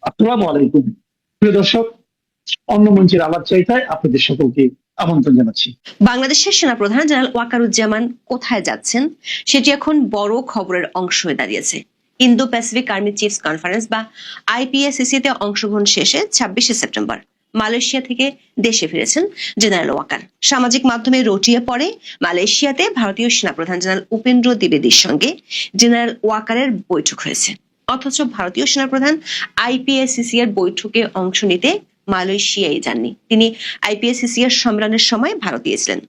আসসালামু আলাইকুম। প্রিয় দর্শক, অন্য মঞ্চের আলাপ চাইতায় আপনাদের সকলকে আমন্ত্রণ জানাচ্ছি। বাংলাদেশের সেনাপ্রধান জেনারেল ওয়াকারুজ্জামান কোথায় যাচ্ছেন সেটি এখন বড় খবরের অংশ হয়ে দাঁড়িয়েছে। Indo Pacific army chiefs conference বা আইপিএসসিসি তে অংশগ্রহণ শেষে 26শে সেপ্টেম্বর মালয়েশিয়া থেকে দেশে ফিরেছেন জেনারেল ওয়াকার। সামাজিক মাধ্যমে রটিয়ে পড়ে মালয়েশিয়াতে ভারতীয় সেনাপ্রধান জেনারেল উপেন্দ্র দ্বিবেদীর সঙ্গে জেনারেল ওয়াকারের বৈঠক হয়েছে, অথচ ভারতীয় সেনাপ্রধান আইপিএসসিসি এর বৈঠকে অংশ নিতে মালয়েশিয়ায় যাননি। তিনি আইপিএসসিসি এর সম্মেলনের সময় ভারত দিয়েছিলেন।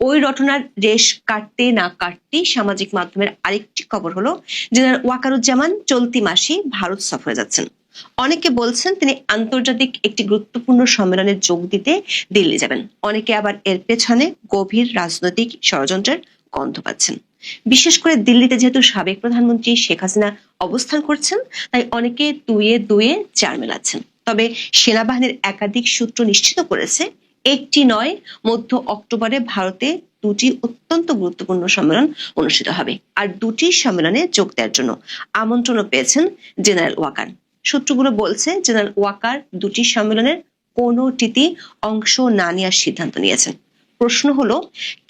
ওই রটনার রেশ কাটতে না কাটতেই সামাজিক মাধ্যমের আরেকটি খবর হলো জেনারেল ওয়াকারুজ্জামান চলতি মাসে ভারত সফরে যাচ্ছেন। অনেকে বলছেন তিনি আন্তর্জাতিক একটি গুরুত্বপূর্ণ সম্মেলনে যোগ দিতে দিল্লি যাবেন, অনেকে আবার এর পেছনে গভীর রাজনৈতিক ষড়যন্ত্রের গন্ধ পাচ্ছেন। বিশেষ করে দিল্লিতে যেহেতু সাবেক প্রধানমন্ত্রী শেখ হাসিনা অবস্থান করছেন, তাই অনেকে দুয়ে দুয়ে চার মেলাচ্ছেন। তবে সেনাবাহিনীর একাধিক সূত্র নিশ্চিত করেছে একটি নয়, মধ্য অক্টোবরে ভারতে দুটি অত্যন্ত গুরুত্বপূর্ণ সম্মেলন অনুষ্ঠিত হবে, আর দুটি সম্মেলনে যোগ দেওয়ার জন্য আমন্ত্রণও পেয়েছেন জেনারেল ওয়াকার। সূত্রগুলো বলছে জেনারেল ওয়াকার দুটি সম্মেলনের কোনোটিতে অংশ না নেওয়ার সিদ্ধান্ত নিয়েছেন। প্রশ্ন হলো,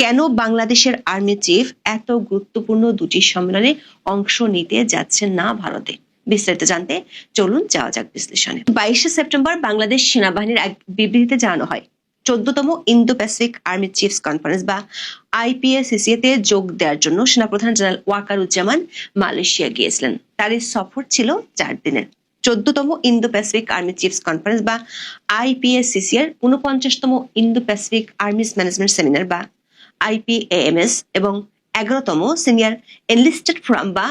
কেন বাংলাদেশের আর্মি চিফ এত গুরুত্বপূর্ণ দুটি সম্মেলনে অংশ নিতে যাচ্ছেন না ভারতে? বিস্তারিত জানতে চলুন যাওয়া যাক বিশ্লেষণে। 22শে সেপ্টেম্বর বাংলাদেশ সেনাবাহিনীর এক বিবৃতিতে জানানো হয়, 14তম Indo Pacific army chiefs conference বা আইপিএসসিসি তে যোগ দেওয়ার জন্য সেনাপ্রধান জেনারেল ওয়াকারুজ্জামান মালয়েশিয়া গিয়েছিলেন। তার এই সফর ছিল 4 দিনের। 14তম Indo Pacific army chiefs conference বা আইপিএসসিসি এর 49তম Indo Pacific armies management seminar বা আইপিএএমএস এবং 11তম সিনিয়র এনলিস্টেড ফোরাম বা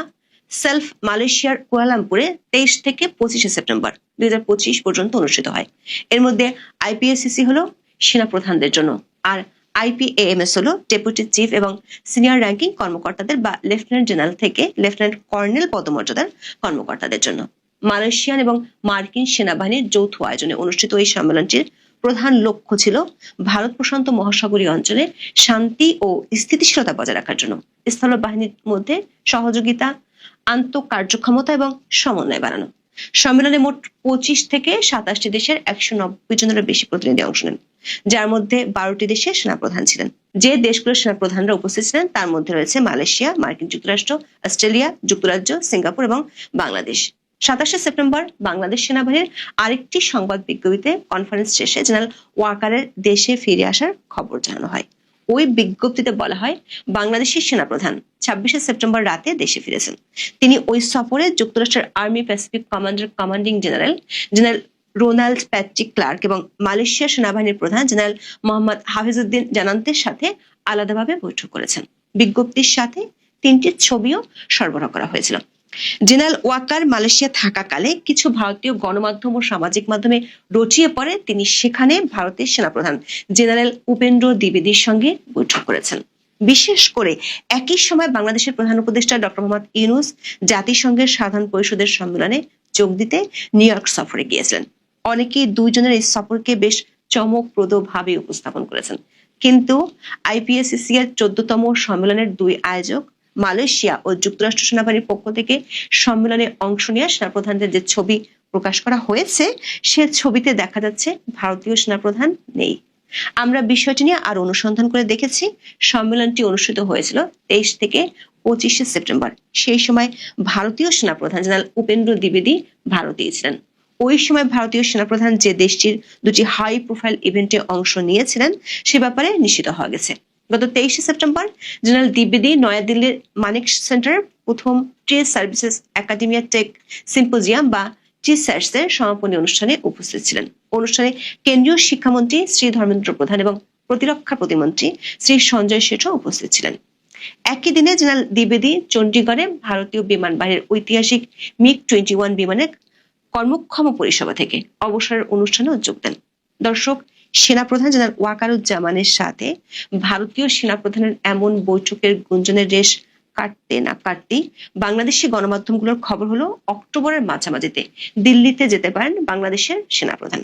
সেলফ মালয়েশিয়ার কুয়ালালামপুরে 23 থেকে 25শে সেপ্টেম্বর 2025 পর্যন্ত অনুষ্ঠিত হয়। এর মধ্যে আইপিএসসিসি হলো সেনাপ্রধানদের জন্য, আর আইপিএএমএস হলো ডেপুটি চিফ এবং সিনিয়র র্যাঙ্কিং কর্মকর্তাদের বা লেফটেন্যান্ট জেনারেল থেকে লেফটেন্যান্ট কর্নেল পদমর্যাদার কর্মকর্তাদের জন্য। মালয়েশিয়ান এবং মার্কিন সেনাবাহিনীর যৌথ আয়োজনে অনুষ্ঠিত এই সম্মেলনটির প্রধান লক্ষ্য ছিল ভারত প্রশান্ত মহাসাগরীয় অঞ্চলে শান্তি ও স্থিতিশীলতা বজায় রাখার জন্য স্থল বাহিনীর মধ্যে সহযোগিতা, আন্তঃকার্যক্ষমতা এবং সমন্বয় বাড়ানো। সম্মেলনে মোট 25 থেকে 27টি দেশের 190 জনেরও বেশি প্রতিনিধি অংশ নেন, যার মধ্যে 12টি দেশের সেনাপ্রধান ছিলেন। যে দেশগুলোর সেনাপ্রধানরা উপস্থিত ছিলেন তার মধ্যে রয়েছে মালয়েশিয়া, মার্কিন যুক্তরাষ্ট্র, অস্ট্রেলিয়া, যুক্তরাজ্য, সিঙ্গাপুর এবং বাংলাদেশ। 27শে সেপ্টেম্বর বাংলাদেশ সেনাবাহিনীর আরেকটি সংবাদ বিজ্ঞপ্তিতে কনফারেন্স শেষে জেনারেল ওয়াকারের দেশে ফিরে আসার খবর জানানো হয়। ওই বিজ্ঞপ্তিতে বলা হয়, বাংলাদেশের সেনাপ্রধান 26শে সেপ্টেম্বর রাতে দেশে ফিরেছেন। তিনি ওই সফরে যুক্তরাষ্ট্রের Army Pacific commander commanding general general Ronald Patrick Clark এবং মালয়েশিয়া সেনাবাহিনীর প্রধান জেনারেল মোহাম্মদ হাফিজউদ্দিন জানান্তের সাথে আলাদাভাবে বৈঠক করেছেন। বিজ্ঞপ্তির সাথে 3টি ছবিও সরবরাহ করা হয়েছিল। জেনারেল ওয়াকার মালয়েশিয়া থাকাকালে কিছু ভারতীয় গণমাধ্যম ও সামাজিক মাধ্যমে রটিয়ে পড়ে তিনি সেখানে ভারতের সেনাপ্রধান জেনারেল উপেন্দ্র দ্বিবেদীর সঙ্গে বৈঠক করেছেন। বিশেষ করে একই সময় বাংলাদেশের প্রধান উপদেষ্টা ডক্টর মোহাম্মদ ইউনূস জাতিসংঘের সাধারণ পরিষদের সম্মেলনে যোগ দিতে নিউ ইয়র্ক সফরে গিয়েছিলেন। অনেকেই দুইজনের এই সফরকে বেশ চমকপ্রদভাবে উপস্থাপন করেছেন, কিন্তু আইপিএসসিসি এর 14তম সম্মেলনের দুই আয়োজক মালয়েশিয়া ও যুক্তরাষ্ট্র সেনাবাহিনীর পক্ষ থেকে সম্মেলনে অংশ নেওয়া সেনাপ্রধানদের যে ছবি প্রকাশ করা হয়েছে, সে ছবিতে দেখা যাচ্ছে ভারতীয় সেনাপ্রধান নেই। আমরা বিষয়টি নিয়ে আরো অনুসন্ধান করে দেখেছি। সম্মেলনটি অনুষ্ঠিত হয়েছিল 23 থেকে 25শে সেপ্টেম্বর। সেই সময় ভারতীয় সেনাপ্রধান জেনারেল উপেন্দ্র দ্বিবেদী ভারতেই ছিলেন। ওই সময় ভারতীয় সেনাপ্রধান যে দেশটির দুটি হাই প্রোফাইল ইভেন্টে অংশ নিয়েছিলেন সে ব্যাপারে নিশ্চিত হওয়া গেছে। গত 23শে সেপ্টেম্বর জেনারেল দ্বিবেদী নয়াদিল্লির মানিক সেন্টার প্রথম trade services academia tech symposium বা টিস্যাটস এর সমাপনী অনুষ্ঠানে উপস্থিত ছিলেন। অনুষ্ঠানে কেন্দ্রীয় শিক্ষামন্ত্রী শ্রী ধর্মেন্দ্র প্রধান এবং প্রতিরক্ষা প্রতিমন্ত্রী শ্রী সঞ্জয় শেঠও উপস্থিত ছিলেন। একই দিনে জেনারেল দ্বিবেদী চণ্ডীগড়ে ভারতীয় বিমান বাহিনীর ঐতিহাসিক মিগ-21 বিমানের কর্মক্ষম পরিষেবা থেকে অবসরের অনুষ্ঠানে যোগ দেন। দর্শক, সেনাপ্রধান জেনারেল ওয়াকারুজ্জামানের সাথে ভারতীয় সেনাপ্রধানের এমন বৈঠকের গুঞ্জনের রেশ কাটতে না কাটতেই বাংলাদেশি গণমাধ্যমগুলোর খবর হলো অক্টোবরের মাঝামাঝিতে দিল্লিতে যেতে পারেন বাংলাদেশের সেনাপ্রধান।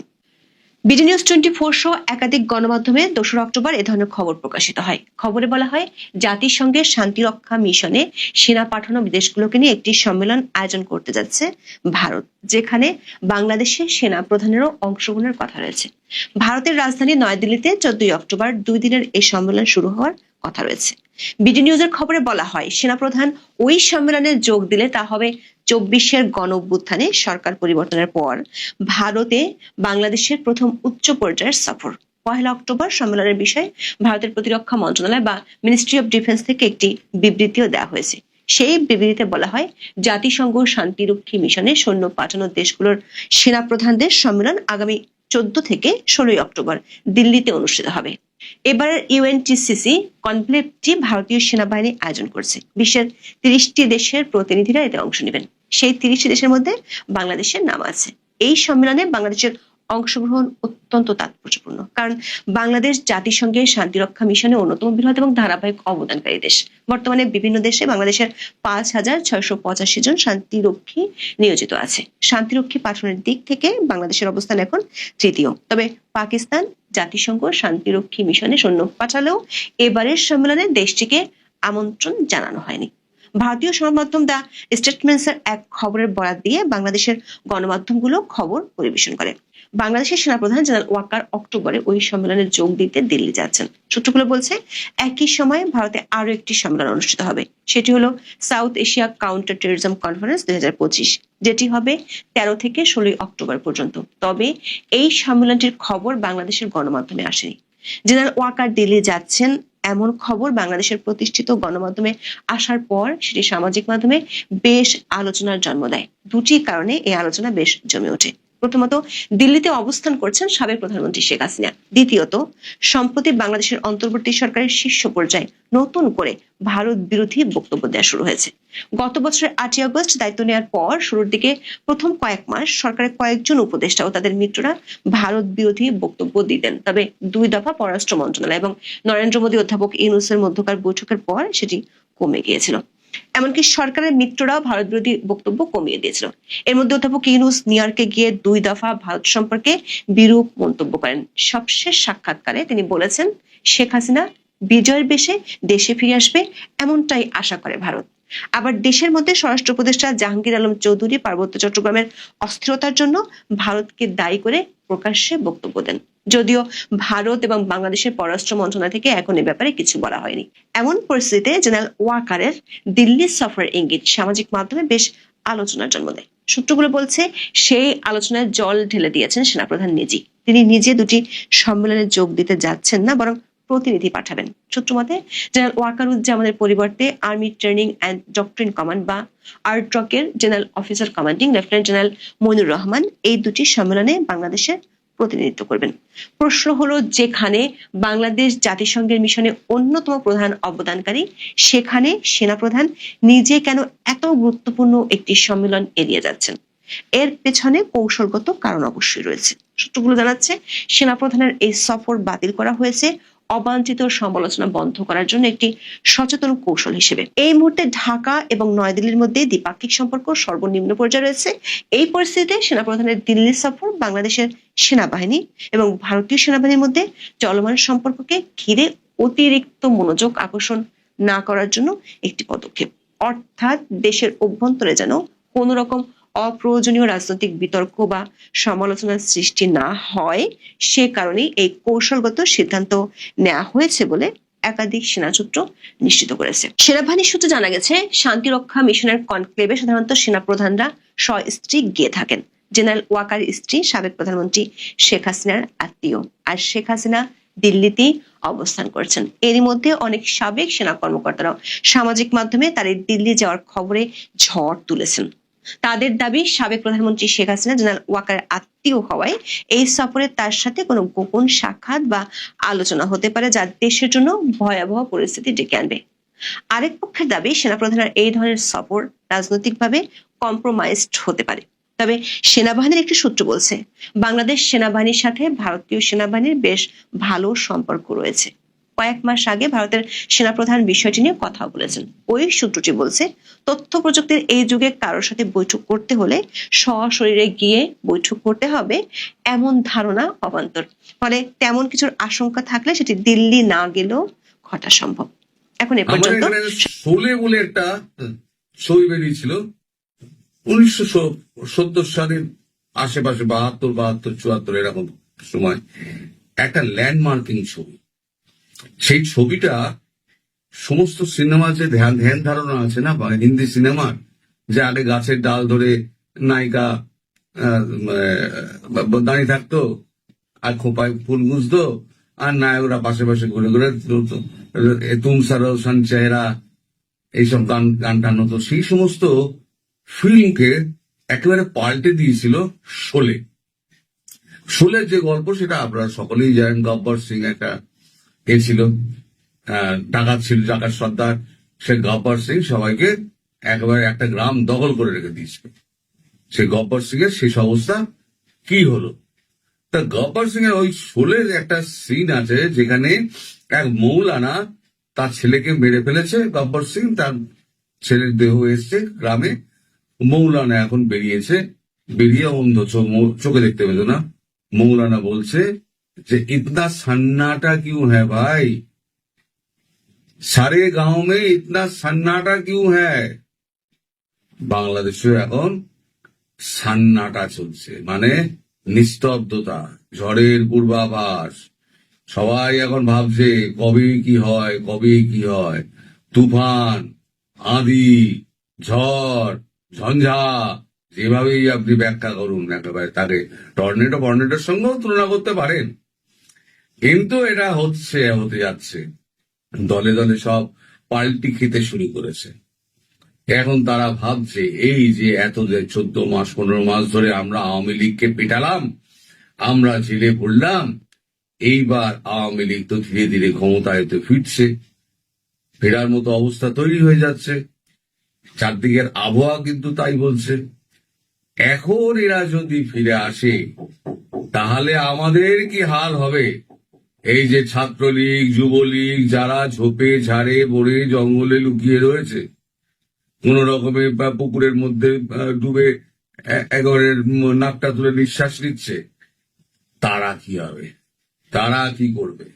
বিডি নিউজ 24 সহ একাধিক গণমাধ্যমে 2 অক্টোবর এ ধরনের খবর প্রকাশিত হয়। খবরে বলা হয়, জাতিসংঘের শান্তিরক্ষা মিশনে সেনা পাঠানো দেশগুলোকে নিয়ে একটি সম্মেলন আয়োজন করতে যাচ্ছে ভারত, যেখানে বাংলাদেশের সেনা প্রধানেরও অংশগ্রহণের কথা রয়েছে। ভারতের রাজধানী নয়াদিল্লিতে 14 অক্টোবর 2 দিনের এই সম্মেলন শুরু হওয়ার কথা রয়েছে। বিডি নিউজের খবরে বলা হয়, সেনাপ্রধান ওই সম্মেলনে যোগ দিলে তা হবে 24-এর গণঅভ্যুত্থানে সরকার পরিবর্তনের পর ভারতে বাংলাদেশের প্রথম উচ্চ পর্যায়ের সফর। 1 অক্টোবর সম্মেলনের বিষয়ে ভারতের প্রতিরক্ষা মন্ত্রণালয় বা মিনিস্ট্রি অফ ডিফেন্স থেকে একটি বিবৃতিও দেওয়া হয়েছে। সেই বিবৃতিতে বলা হয়, জাতিসংঘ শান্তিরক্ষী মিশনে সৈন্য পাঠানো দেশগুলোর সেনাপ্রধানদের সম্মেলন আগামী 14 থেকে 16 অক্টোবর দিল্লিতে অনুষ্ঠিত হবে। এবারের ইউএনটিসিসি কনক্লেভটি ভারতীয় সেনাবাহিনী আয়োজন করছে। বিশ্বের 30টি দেশের প্রতিনিধিরা এতে অংশ নেবেন। সেই 30টি দেশের মধ্যে বাংলাদেশের নাম আছে। এই সম্মেলনে বাংলাদেশের অংশগ্রহণ অত্যন্ত তাৎপর্যপূর্ণ, কারণ বাংলাদেশ জাতিসংঘের শান্তিরক্ষা মিশনে অন্যতম বৃহৎ এবং ধারাবাহিক অবদানকারী দেশ। বর্তমানে বিভিন্ন দেশে বাংলাদেশের 5,685 জন শান্তিরক্ষী নিয়োজিত আছে। শান্তিরক্ষী পাঠানোর দিক থেকে বাংলাদেশের অবস্থান এখন তৃতীয়। তবে পাকিস্তান জাতিসংঘ শান্তিরক্ষী মিশনে সৈন্য পাঠালেও এবারের সম্মেলনে দেশটিকে আমন্ত্রণ জানানো হয়নি। ভারতীয় সংবাদমাধ্যম দ্য স্টেটমেন্টসের এক খবরের বরাত দিয়ে বাংলাদেশের গণমাধ্যমগুলো খবর পরিবেশন করে। বাংলাদেশের সেনাপ্রধান জেনারেল ওয়াকার অক্টোবরে ওই সম্মেলনে যোগ দিতে দিল্লি যাচ্ছেন। সূত্রগুলো বলছে, একই সময়ে ভারতে আরো একটি সম্মেলন অনুষ্ঠিত হবে। সেটি হলো south Asia counter terrorism conference 2025, যেটি হবে 13 থেকে 16 অক্টোবর পর্যন্ত। তবে এই সম্মেলনটির খবর বাংলাদেশের গণমাধ্যমে আসেনি। জেনারেল ওয়াকার দিল্লি যাচ্ছেন এমন খবর বাংলাদেশের প্রতিষ্ঠিত গণমাধ্যমে আসার পর সেটি সামাজিক মাধ্যমে বেশ আলোচনার জন্ম দেয়। দুটি কারণে এই আলোচনা বেশ জমে ওঠে। প্রথমত, দিল্লিতে অবস্থান করছেন সাবেক প্রধানমন্ত্রী শেখ হাসিনা। দ্বিতীয়ত, সম্প্রতি বাংলাদেশের অন্তর্বর্তী সরকারের শীর্ষ পর্যায়ে নতুন করে ভারত বিরোধী বক্তব্য দেওয়া শুরু হয়েছে। গত বছরের 8 আগস্ট দায়িত্ব নেওয়ার পর শুরুর দিকে প্রথম কয়েক মাস সরকারের কয়েকজন উপদেষ্টা ও তাদের মিত্ররা ভারত বিরোধী বক্তব্য দিতেন। তবে 2 দফা পররাষ্ট্র মন্ত্রণালয় এবং নরেন্দ্র মোদী অধ্যাপক ইউনূসের মধ্যকার বৈঠকের পর সেটি কমে গিয়েছিল। এমনকি সরকারের মিত্ররাও ভারত বিরোধী বক্তব্য কমিয়ে দিয়েছিল। এর মধ্যে অধ্যাপক ইউনূস নিউ ইয়র্কে গিয়ে 2 দফা ভারত সম্পর্কে বিরূপ মন্তব্য করেন। সবশেষ সাক্ষাৎকারে তিনি বলেছেন, শেখ হাসিনা বিজয়ের বেশে দেশে ফিরে আসবে, এমনটাই আশা করে ভারত। আবার দেশের মধ্যে স্বরাষ্ট্র উপদেষ্টা জাহাঙ্গীর আলম চৌধুরী পার্বত্য চট্টগ্রামের অস্থিরতার জন্য ভারতকে দায়ী করে প্রকাশ্যে বক্তব্য দেন। যদিও ভারত এবং বাংলাদেশের পররাষ্ট্র মন্ত্রণালয় থেকে এখন এ ব্যাপারে কিছু বলা হয়নি। এমন পরিস্থিতিতে জেনারেল ওয়াকারের দিল্লি সফরের ইঙ্গিত সামাজিক মাধ্যমে বেশ আলোচনার জন্ম দেয়। সূত্রগুলো বলছে, সেই আলোচনায় জল ঢেলে দিয়েছেন সেনাপ্রধান নিজেই। তিনি নিজে দুটি সম্মেলনে যোগ দিতে যাচ্ছেন না, বরং প্রতিনিধি পাঠাবেন। সূত্রমতে, জেনারেল ওয়াকারুজ্জামানের পরিবর্তে army training and doctrine command বা আরট্রকের general officer commanding lieutenant general Moinur Rahman এই দুটি সম্মেলনে বাংলাদেশের প্রতিনিধিত্ব করবেন। প্রশ্ন হলো, যেখানে বাংলাদেশ জাতিসংঘের মিশনে অন্যতম প্রধান অবদানকারী, সেখানে সেনাপ্রধান নিজে কেন এত গুরুত্বপূর্ণ একটি সম্মেলন এড়িয়ে যাচ্ছেন? এর পেছনে কৌশলগত কারণ অবশ্যই রয়েছে। সূত্রগুলো জানাচ্ছে, সেনাপ্রধানের এই সফর বাতিল করা হয়েছে অবাঞ্ছিত সমালোচনা বন্ধ করার জন্য একটি সচেতন কৌশল হিসেবে। এই মুহূর্তে ঢাকা এবং নয়াদিল্লির মধ্যে দ্বিপাক্ষিক সম্পর্ক সর্বনিম্ন পর্যায়ে রয়েছে। এই পরিস্থিতিতে সেনাপ্রধানের দিল্লি সফর বাংলাদেশের সেনাবাহিনী এবং ভারতীয় সেনাবাহিনীর মধ্যে চলমান সম্পর্ককে ঘিরে অতিরিক্ত মনোযোগ আকর্ষণ না করার জন্য একটি পদক্ষেপ। অর্থাৎ দেশের অভ্যন্তরে যেন কোনো রকম অপ্রয়োজনীয় রাজনৈতিক বিতর্ক বা সমালোচনার সৃষ্টি না হয়, সে কারণেই এই কৌশলগত সিদ্ধান্ত নেওয়া হয়েছে বলে একাধিক সেনা সূত্র নিশ্চিত করেছে। সেনাবাহিনী সূত্রে জানা গেছে, শান্তিরক্ষা মিশনের কনক্লেভে সাধারণত সেনাপ্রধানরা স্ত্রী গিয়ে থাকেন। জেনারেল ওয়াকার স্ত্রী সাবেক প্রধানমন্ত্রী শেখ হাসিনার আত্মীয়, আর শেখ হাসিনা দিল্লিতেই অবস্থান করছেন। এরই মধ্যে অনেক সাবেক সেনা কর্মকর্তারাও সামাজিক মাধ্যমে তার দিল্লি যাওয়ার খবরে ঝড় তুলেছেন। তাদের দাবি, সাবেক প্রধানমন্ত্রী শেখ হাসিনা জেনারেল ওয়াকারের আত্মীয় হওয়ায় এই সফরে তার সাথে কোনো গোপন সাক্ষাৎ বা আলোচনা হতে পারে, যা দেশের জন্য ভয়াবহ পরিস্থিতি ডেকে আনবে। আরেক পক্ষের দাবি, সেনাপ্রধানের এই ধরনের সফর রাজনৈতিকভাবে কম্প্রোমাইজড হতে পারে। তবে সেনাবাহিনীর একটি সূত্র বলছে, বাংলাদেশ সেনাবাহিনীর সাথে ভারতীয় সেনাবাহিনীর বেশ ভালো সম্পর্ক রয়েছে। কয়েক মাস আগে ভারতের সেনাপ্রধান বিষয়টি নিয়ে কথা বলেছেন। ওই সূত্রটি বলছে, তথ্য প্রযুক্তির এই যুগে কারোর সাথে বৈঠক করতে হলে সশরীরে গিয়ে বৈঠক করতে হবে এমন ধারণা অবান্তর। ফলে তেমন কিছুর আশঙ্কা থাকলে সেটি দিল্লি না গেলেও ঘটা সম্ভব। এখন এ আমাদের পর্যন্ত এখানে শোলে বলে একটা ছবি বেরিয়েছিল 1970 সালের আশেপাশে, 72, 74 এরকম সময়, একটা ল্যান্ডমার্কিং ছবি। সেই ছবিটা সমস্ত সিনেমা যে ধ্যান ধারণা আছে না, বা হিন্দি সিনেমার, যে আগে গাছের ডাল ধরে নায়িকা দাঁড়িয়ে থাকতো আর খোপায় ফুল গুঁজতো, আর নায়করা পাশে পাশে ঘুরে ঘুরে তুম সরোশন চেহারা এইসব গান টান হতো। সেই সমস্ত ফিল্মকে একেবারে পাল্টে দিয়েছিল শোলে। শোলের যে গল্প সেটা আপনারা সকলেই জানেন। গব্বর সিং একটা ছিল, ডাকাত ছিল, ডাকাত সর্দার। সে গব্বর সিং সবাইকে একেবারে একটা গ্রাম দখল করে রেখে দিয়েছিল। সে গব্বর সিং এর শেষ অবস্থা কি হলো? তা গব্বর সিং এর ওই শোলের একটা সিন আছে যেখানে এক মৌলানা তার ছেলেকে মেরে ফেলেছে। গব্বর সিং, তার ছেলের দেহ এসছে গ্রামে। মৌলানা এখন বেরিয়েছে, বেরিয়ে অন্ধ, চোখে দেখতে পেত না। মৌলানা বলছে যে ইতনা সন্নাটা কিউ হ্যায় ভাই, সারে গাঁও মে ইতনা সন্নাটা কিউ হ্যায়। বাংলাদেশে এখন সান্নাটা চলছে, মানে নিস্তব্ধতা, ঝড়ের পূর্বাভাস। সবাই এখন ভাবছে কবে কি হয়, কবে কি হয়। তুফান, আঁধি, ঝড়, ঝঞ্ঝা, যেভাবেই আপনি ব্যাখ্যা করুন, একেবারে তাকে টর্নেডোর সঙ্গেও তুলনা করতে পারেন। কিন্তু এটা হতে যাচ্ছে। দলে দলে সব পাল্টি খেতে শুরু করেছে। এখন তারা ভাবছে এই যে এত যে 14 মাস 15 মাস ধরে আমরা আওয়ামী লীগকে পিটালাম, আমরা জেলে পড়লাম, এইবার আওয়ামী লীগ তো ধীরে ধীরে ক্ষমতায় তো ফিরছে, ফেরার মতো অবস্থা তৈরি হয়ে যাচ্ছে। চারদিকের আবহাওয়া কিন্তু তাই বলছে। এখন এরা যদি ফিরে আসে তাহলে আমাদের কি হাল হবে? এই যে ছাত্রলীগ, যুবলীগ, যারা ঝোপে ঝাড়ে বড়ে জঙ্গলে লুকিয়ে রয়েছে, কোন রকমের পুকুরের মধ্যে ডুবে একেবারে নাকটা তুলে নিঃশ্বাস নিচ্ছে, তারা কি হবে? তারা কি করবে?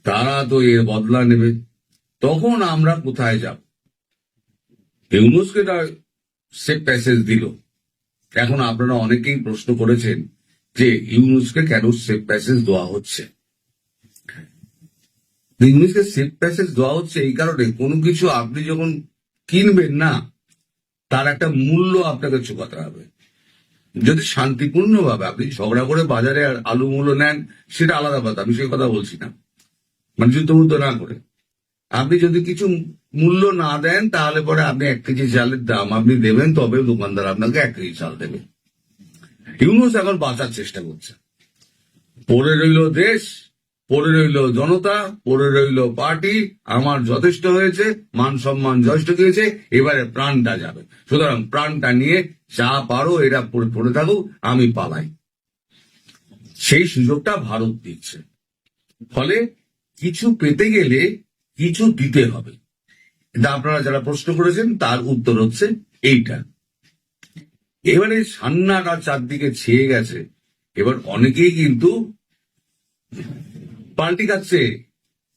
তারা তো এর বদলা নেবে। তখন আমরা কোথায় যাব? ইউনূসকে সেফ প্যাসেজ দিল। এখন আপনারা অনেকেই প্রশ্ন করেছেন যে ইউনূসকে কেন সেফ প্যাসেজ দেওয়া হচ্ছে। ইউনূসকে সেফ প্যাসেজ দেওয়া হচ্ছে এই কারণে, কোনো কিছু আপনি যখন কিনবেন না, তার একটা মূল্য আপনাকে চুকাতে হবে। যদি শান্তিপূর্ণভাবে আপনি ঝগড়া করে বাজারে আলু মূল্য নেন, সেটা আলাদা কথা, আমি সেই কথা বলছি না, মানে যুদ্ধ না করে। আপনি যদি কিছু মূল্য না দেন, তাহলে পরে আপনি 1 কেজি চালের দাম আপনি দেবেন, তবে দোকানদার আপনাকে 1 কেজি চাল দেবে। ইউনূস এখন বাঁচার চেষ্টা করছে। পড়ে রইল দেশ, পড়ে রইল জনতা, পড়ে রইল পার্টি। আমার যথেষ্ট হয়েছে, মান সম্মান যথেষ্ট হয়েছে, এবারে প্রাণটা যাবে। সুতরাং প্রাণটা নিয়ে যা পারো এরা পড়ে থাকুক, আমি পালাই। সেই সুযোগটা ভারত দিচ্ছে। ফলে কিছু পেতে গেলে কিছু দিতে হবে। এটা আপনারা যারা প্রশ্ন করেছেন তার উত্তর হচ্ছে এইটা। এবারে সান্নাটা চারদিকে ছেয়ে গেছে। এবার অনেকেই কিন্তু পাল্টি খাচ্ছে,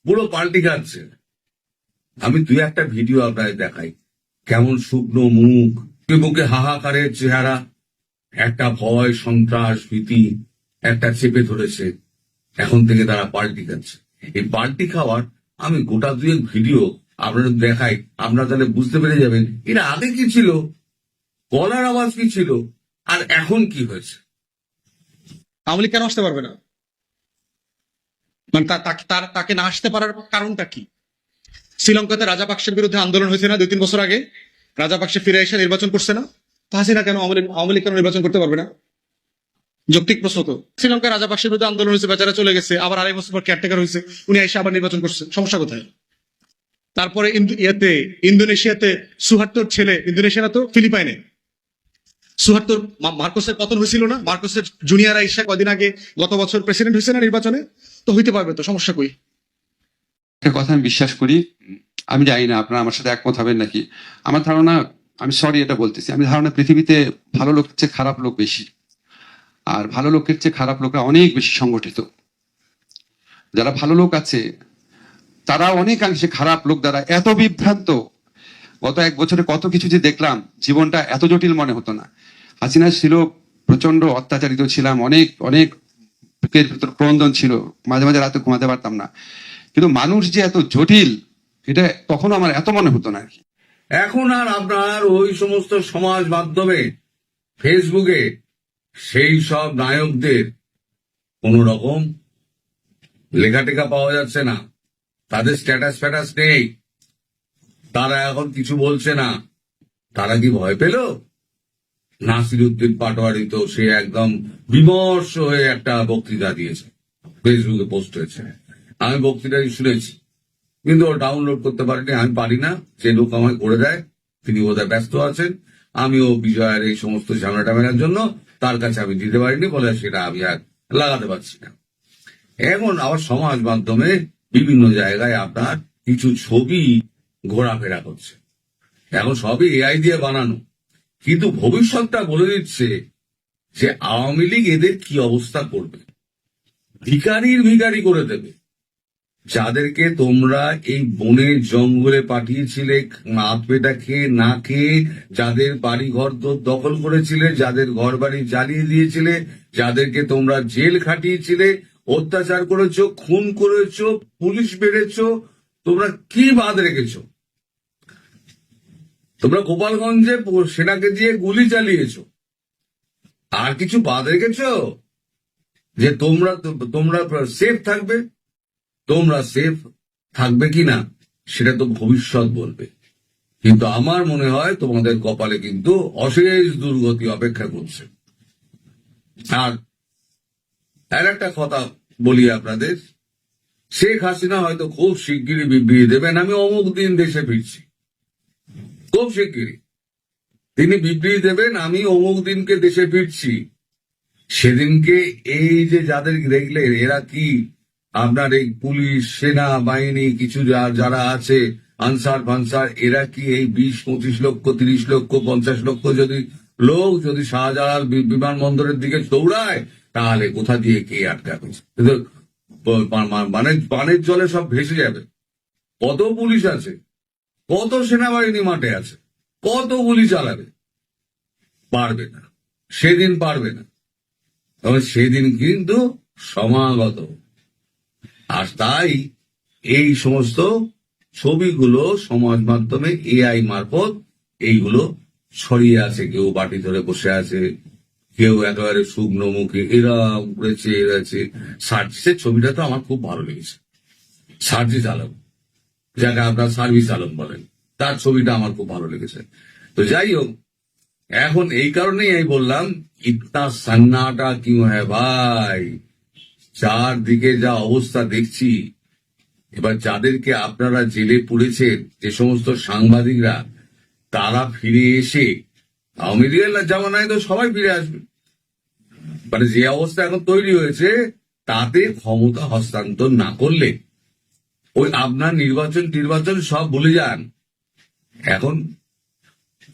পুরো পাল্টি খাচ্ছে। আমি 2-1টা ভিডিও আপনাদের দেখাই, কেমন শুকনো মুখ, মুখে হাহাকারের চেহারা, একটা ভয়, সন্ত্রাস, ভীতি একটা চেপে ধরেছে। এখন থেকে তারা পাল্টি খাচ্ছে। এই পাল্টি খাওয়ার আমি গোটা 2 ভিডিও আপনাদের দেখাই, আপনারা তাহলে বুঝতে পেরে যাবেন এটা আগে কি ছিল, গলার আওয়াজ কি ছিল, আর এখন কি হয়েছে। আওয়ামী লীগ কেন আসতে পারবে না? মানে তাকে না আসতে পারার কারণটা কি? শ্রীলঙ্কাতে রাজাপাকসের বিরুদ্ধে আন্দোলন হয়েছে না 2-3 বছর আগে? রাজাপাকসে ফিরে এসে নির্বাচন করছে না? তো হাসিনা কেন আওয়ামী লীগ কেন নির্বাচন করতে পারবে না? যৌক্তিক প্রশ্ন তো। শ্রীলঙ্কায় রাজাপাকসের বিরুদ্ধে আন্দোলন হয়েছে, বেচারা চলে গেছে, আবার 2.5 বছর পর কেয়ারটেকার হয়েছে, উনি এসে আবার নির্বাচন করছে, সমস্যা কোথায়? তারপরে ইন্দোনেশিয়াতে সুহার্তোর ছেলে, ইন্দোনেশিয়া না তো ফিলিপাইনে, সুহার্তোর মার্কোসের পতন হয়েছিল না? মার্কোসের জুনিয়র আইসা কদিন আগে গত বছর প্রেসিডেন্ট হয়েছে না নির্বাচনে? তো হইতে পারবে তো, সমস্যা কই? একটা কথা আমি বিশ্বাস করি, আমি জানি না আপনারা আমার সাথে একমত হবেন নাকি। আমার ধারণা, আমি সরি এটা বলতেছি, আমি ধারণা পৃথিবীতে ভালো লোকের চেয়ে খারাপ লোক বেশি, আর ভালো লোকের চেয়ে খারাপ লোকরা অনেক বেশি সংগঠিত। যারা ভালো লোক আছে তারা অনেকাংশে খারাপ লোক দ্বারা এত বিভ্রান্ত। গত 1 বছরে কত কিছু যে দেখলাম, জীবনটা এত জটিল মনে হতো না। হাসিনা ছিল প্রচন্ড অত্যাচারিত ছিলাম, অনেক অনেক বুকের ভিতর ক্রন্দন ছিল, মাঝে মাঝে রাতে ঘুমাতে পারতাম না। কিন্তু মানুষ যে এত জটিল, এটা তখন আমার এত মনে হতো না আর কি। এখন আর আপনার ওই সমস্ত সমাজ মাধ্যমে ফেসবুকে সেই সব নায়কদের কোন রকম লেখাটেখা পাওয়া যাচ্ছে না, তাদের স্ট্যাটাস ফ্যাটাস নেই, তারা এখন কিছু বলছে না। তারা কি ভয় পেল? নাসিরউদ্দিন পাটোয়ারি তো সে একদম বিমর্ষ হয়ে একটা বক্তৃতা দিয়েছে, ফেসবুকে পোস্ট হয়েছে, আমি বক্তৃতাটি শুনেছি, কিন্তু ও ডাউনলোড করতে পারিনি। আমি পারি না, যে লোক আমায় করে দেয় তিনি বোধহয় ব্যস্ত আছেন। আমিও বিজয়ের এই সমস্ত ঝামেলা টামেলার জন্য তার কাছে আমি দিতে পারিনি বলে সেটা আমি আর লাগাতে পারছি না। এখন আবার সমাজ মাধ্যমে বিভিন্ন জায়গায় আপনার কিছু ছবি ঘোরাফেরা করছে, এখন সবই এআই দিয়ে বানানো, কিন্তু ভবিষ্যৎটা বলে দিচ্ছে যে আওয়ামী লীগ এদের কি অবস্থা করবে। ভিখারির ভিখারি করে দেবে। যাদেরকে তোমরা এই বনের জঙ্গলে পাঠিয়েছিলে হাত পেটা খেয়ে না খেয়ে, যাদের বাড়ি ঘর দখল করেছিলে, যাদের ঘর বাড়ি জ্বালিয়ে দিয়েছিলে, যাদেরকে তোমরা জেল খাটিয়েছিলে, অত্যাচার করেছো, খুন করেছো, পুলিশ বেড়েছো, তোমরা কি বাদ রেখেছো? তোমরা গোপালগঞ্জে সেনাকে দিয়ে গুলি চালিয়েছো, আর কিছু বাদ রেখেছো? যে তোমরা সেফ থাকবে? তোমরা সেফ থাকবে কিনা সেটা তো ভবিষ্যৎ বলবে, কিন্তু আমার মনে হয় তোমাদের কপালে কিন্তু অশেষ দুর্গতি অপেক্ষা করছে। আর একটা কথা বলি আপনাদের, শেখ হাসিনা হয়তো খুব শিগগিরই বিবৃতি দেবেন, আমি অমুক দিন দেশে ফিরছি। খুব শিগগিরই তিনি বিবৃতি দেবেন, আমি অমুক দিনকে দেশে ফিরছি। সেদিনকে এই যে যাদের দেখলে এরা কি আপনার এই পুলিশ, সেনা বাহিনী, কিছু যারা আছে আনসার ফানসার, এরা কি এই 20-25 লক্ষ, 30 লক্ষ, 50 লক্ষ লোক যদি শাহজালাল বিমানবন্দরের দিকে দৌড়ায়, তাহলে কোথা দিয়ে কে আটকাবে? মানে পানের জলে সব ভেসে যাবে। কত পুলিশ আছে, কত সেনাবাহিনী মাঠে আছে, কত গুলি চালাবে? পারবে না, সেদিন পারবে না। তবে সেদিন কিন্তু সমাগত। আর তাই এই সমস্ত ছবিগুলো সমাজ মাধ্যমে এআই মারফত এইগুলো ছড়িয়ে আছে। কেউ বাটি ধরে বসে আছে, কেউ একেবারে শুকনো মুখে এরা উড়েছে এড়েছে। সার্জিসের ছবিটা তো আমার খুব ভালো লেগেছে। সার্জিস আলম, যাকে আপনার সার্ভিস আলম বলেন, তার ছবিটা আমার খুব ভালো লেগেছে। তো যাই হোক, এখন এই কারণেই আমি বললাম ইতনা সন্নাটা কিউ হ্যায় ভাই, চারদিকে যা অবস্থা দেখছি। এবার যাদেরকে আপনারা জেলে পুড়েছেন, যে সমস্ত সাংবাদিকরা, তারা ফিরে এসে আওয়ামী লীগের জামানায় তো সবাই ফিরে আসবে। মানে যে অবস্থা এখন তৈরি হয়েছে, তাতে ক্ষমতা হস্তান্তর না করলে ওই আপনার নির্বাচন সব ভুলে যান। এখন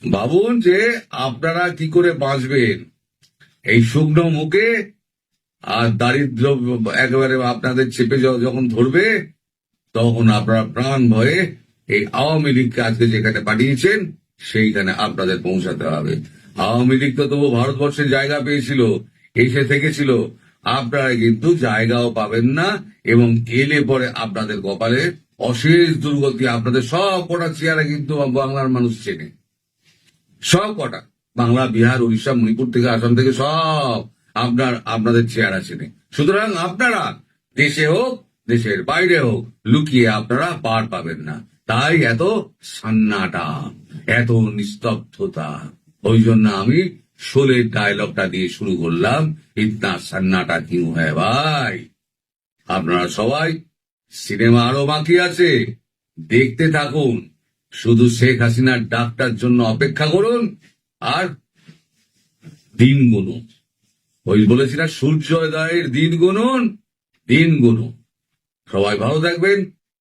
ভাবুন যে আপনারা কি করে বাঁচবেন এই শুকনো মুখে, আর দারিদ্র একেবারে আপনাদের চেপে যখন ধরবে, তখন আপনারা প্রাণ ভয়ে এই আওয়ামী লীগকে আজকে যেখানে পাঠিয়েছেন সেইখানে আপনাদের পৌঁছাতে হবে। আওয়ামী লীগ তো তবু ভারতবর্ষের জায়গা পেয়েছিল, এসে থেকেছিল। আপনারা কিন্তু জায়গাও পাবেন না, এবং এলে পরে আপনাদের কপালে অশেষ দুর্গতি। আপনাদের সব কটা চেয়ারে কিন্তু বাংলার মানুষ চেনে, সব কটা, বাংলা, বিহার, উড়িষ্যা, মণিপুর থেকে, আসাম থেকে সব আপনাদের চেহারা চেনে। সুতরাং আপনারা দেশে হোক দেশের বাইরে হোক, লুকিয়ে আপনারা পার পাবেন না। তাই এত সান্নাটা, এত নিস্তব্ধতা। ওই জন্য আমি শোলের ডায়লগটা দিয়ে শুরু করলাম, ইতনা সান্নাটা কিউ হ্যায় ভাই। আপনারা সবাই, সিনেমা আরো বাকি আছে, দেখতে থাকুন। শুধু শেখ হাসিনার ডাকটার জন্য অপেক্ষা করুন, আর দিন গুনুন। ওই বলেছি না, সূর্যোদয়ের দিন গুনুন, দিন গুনুন। সবাই ভালো থাকবেন,